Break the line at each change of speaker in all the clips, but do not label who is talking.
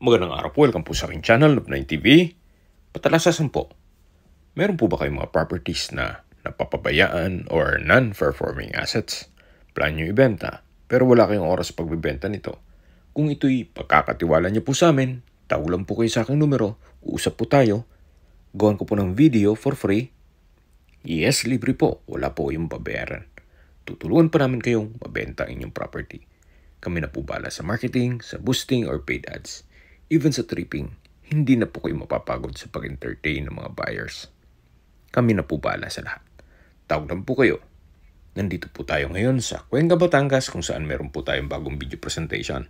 Magandang araw po, welcome po sa aking channel, Love9 TV. Patalasasan po, meron po ba kayong mga properties na napapabayaan or non-performing assets? Plan nyo ibenta, pero wala kayong oras pagbibenta nito. Kung ito'y pagkakatiwala nyo po sa amin, tawag lang po kayo sa aking numero, uusap po tayo, gawan ko po ng video for free. Yes, libre po, wala po kayong babayaran. Tutulungan pa namin kayong mabenta ang inyong property. Kami na po bala sa marketing, sa boosting or paid ads. Even sa tripping, hindi na po kayo mapapagod sa pag-entertain ng mga buyers. Kami na po bahala sa lahat. Tawag lang po kayo. Nandito po tayo ngayon sa Cuenca, Batangas kung saan meron po tayong bagong video presentation.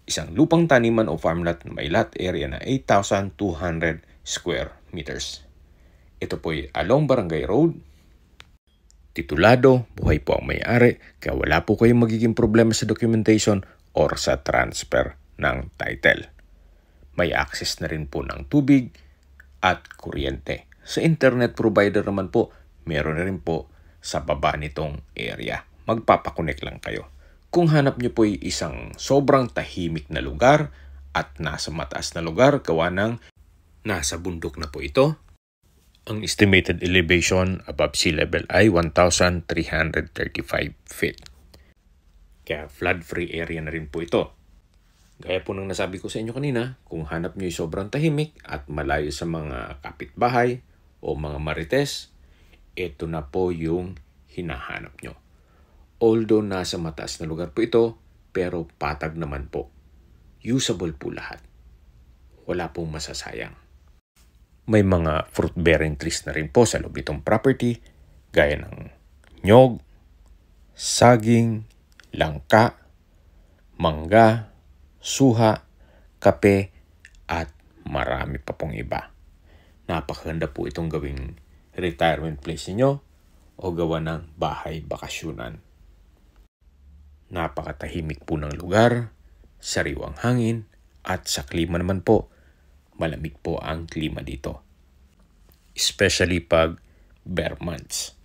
Isang lupang taniman o farmlot na may lot area na 8,200 square meters. Ito po ay along Barangay Road. Titulado, buhay po ang may-ari, kaya wala po kayong magiging problema sa documentation or sa transfer ng title. May access na rin po ng tubig at kuryente. Sa internet provider naman po, meron na rin po sa baba nitong area. Magpapakonek lang kayo. Kung hanap nyo po ay isang sobrang tahimik na lugar at nasa mataas na lugar, gawa ng nasa bundok na po ito, ang estimated elevation above sea level ay 1,335 feet. Kaya flood-free area na rin po ito. Gaya po ng nasabi ko sa inyo kanina, kung hanap nyo yung sobrang tahimik at malayo sa mga kapitbahay o mga marites, ito na po yung hinahanap nyo. Although nasa mataas na lugar po ito, pero patag naman po. Usable po lahat. Wala pong masasayang. May mga fruit-bearing trees na rin po sa loob nitong property, gaya ng nyog, saging, langka, mangga, suha, kape, at marami pa pong iba. Napakaganda po itong gawing retirement place niyo o gawa ng bahay bakasyunan. Napakatahimik po ng lugar, sariwang hangin, at sa klima naman po, malamig po ang klima dito. Especially pag bare months.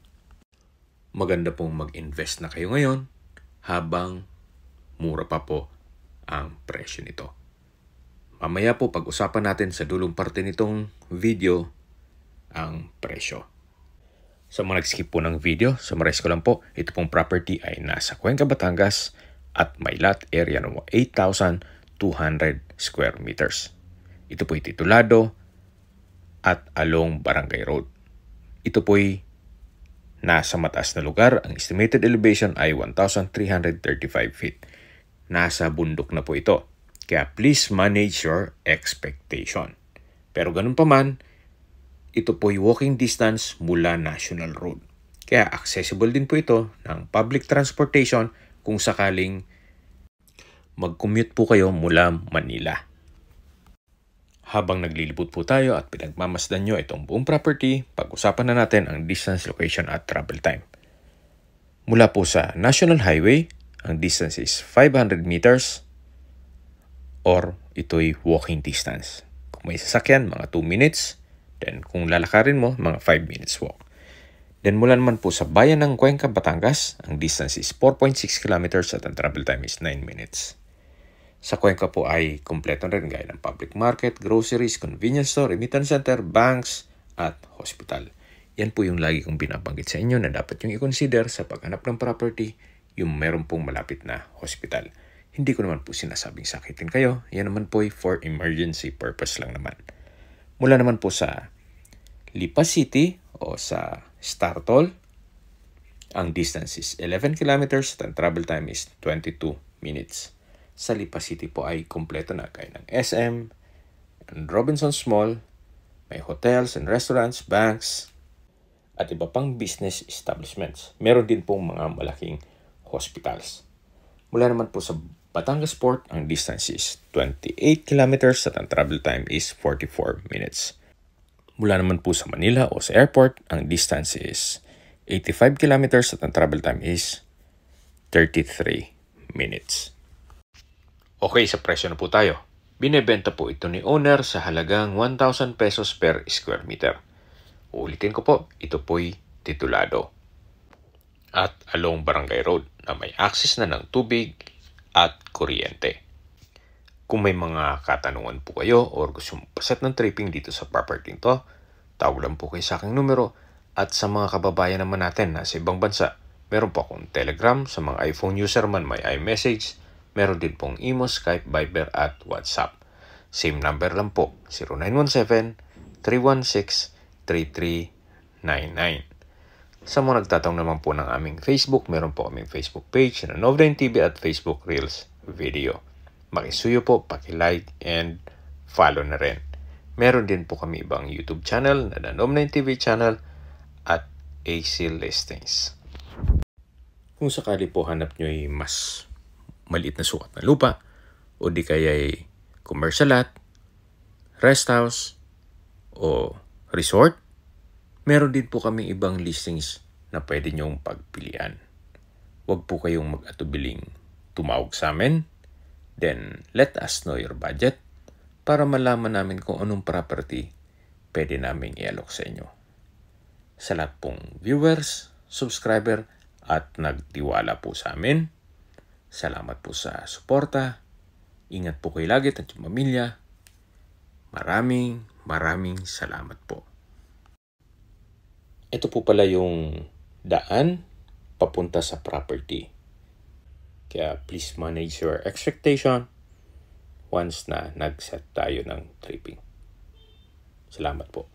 Maganda pong mag-invest na kayo ngayon habang mura pa po ang presyo nito. Mamaya po pag-usapan natin sa dulong parte nitong video ang presyo. Sa mga nag-skip po ng video, summarize ko lang po, ito pong property ay nasa Cuenca, Batangas at may lot area ng 8,200 square meters. Ito po ay titulado at along Barangay Road. Ito po ay nasa mataas na lugar. Ang estimated elevation ay 1,335 feet. Nasa bundok na po ito. Kaya please manage your expectation. Pero ganun pa man, ito po ay walking distance mula National Road. Kaya accessible din po ito ng public transportation kung sakaling mag-commute po kayo mula Manila. Habang naglilibot po tayo at pinagmamasdan nyo itong buong property, pag-usapan na natin ang distance, location at travel time. Mula po sa National Highway, ang distance is 500 meters or ito'y walking distance. Kung may sasakyan, mga 2 minutes. Then kung lalakarin mo, mga 5 minutes walk. Then mula naman po sa bayan ng Cuenca, Batangas, ang distance is 4.6 kilometers at ang travel time is 9 minutes. Sa Cuenca po ay kompleto rin gaya ng public market, groceries, convenience store, remittance center, banks, at hospital. Yan po yung lagi kong binabanggit sa inyo na dapat yung i-consider sa paghanap ng property, yung meron pong malapit na hospital. Hindi ko naman po sinasabing sakitin kayo. Yan naman po ay for emergency purpose lang naman. Mula naman po sa Lipa City o sa Startol, ang distance is 11 kilometers at ang travel time is 22 minutes. Sa Lipa City po ay kompleto na gaya ng SM and Robinsons Mall, may hotels and restaurants, banks, at iba pang business establishments. Meron din pong mga malaking hospitals. Mula naman po sa Batangas Port, ang distance is 28 kilometers at ang travel time is 44 minutes. Mula naman po sa Manila o sa airport, ang distance is 85 kilometers at ang travel time is 33 minutes. Okay, sa presyo na po tayo. Binebenta po ito ni owner sa halagang 1,000 pesos per square meter. Uulitin ko po, ito po'y titulado at along Barangay Road na may access na ng tubig at kuryente. Kung may mga katanungan po kayo or gusto mo paset ng tripping dito sa property to, tawag lang po kayo sa aking numero. At sa mga kababayan naman natin na sa ibang bansa, meron po akong Telegram. Sa mga iPhone user man, may iMessage. Meron din pong Imo, Skype, Viber at WhatsApp. Same number lang po, 0917-316-3399. Sa mga nagtatawag naman po ng aming Facebook, meron po aming Facebook page na Nov9 TV at Facebook Reels Video. Makisuyo po, paki-like and follow na rin. Meron din po kami ibang YouTube channel na Nov9 TV channel at AC Listings. Kung sakali po hanap nyo ay mas maliit na sukat na lupa o di kaya ay commercial lot, rest house o resort, meron din po kami ibang listings na pwede nyong pagpilian. Huwag po kayong mag-atubiling tumawag sa amin. Then, let us know your budget para malaman namin kung anong property pwede namin i-alok sa inyo. Sa lahat pong viewers, subscriber, at nagtiwala po sa amin, salamat po sa suporta. Ingat po kayo lagi at yung pamilya. Maraming salamat po. Ito po pala yung daan papunta sa property. Kaya please manage your expectation once na nag-set tayo ng tripping. Salamat po.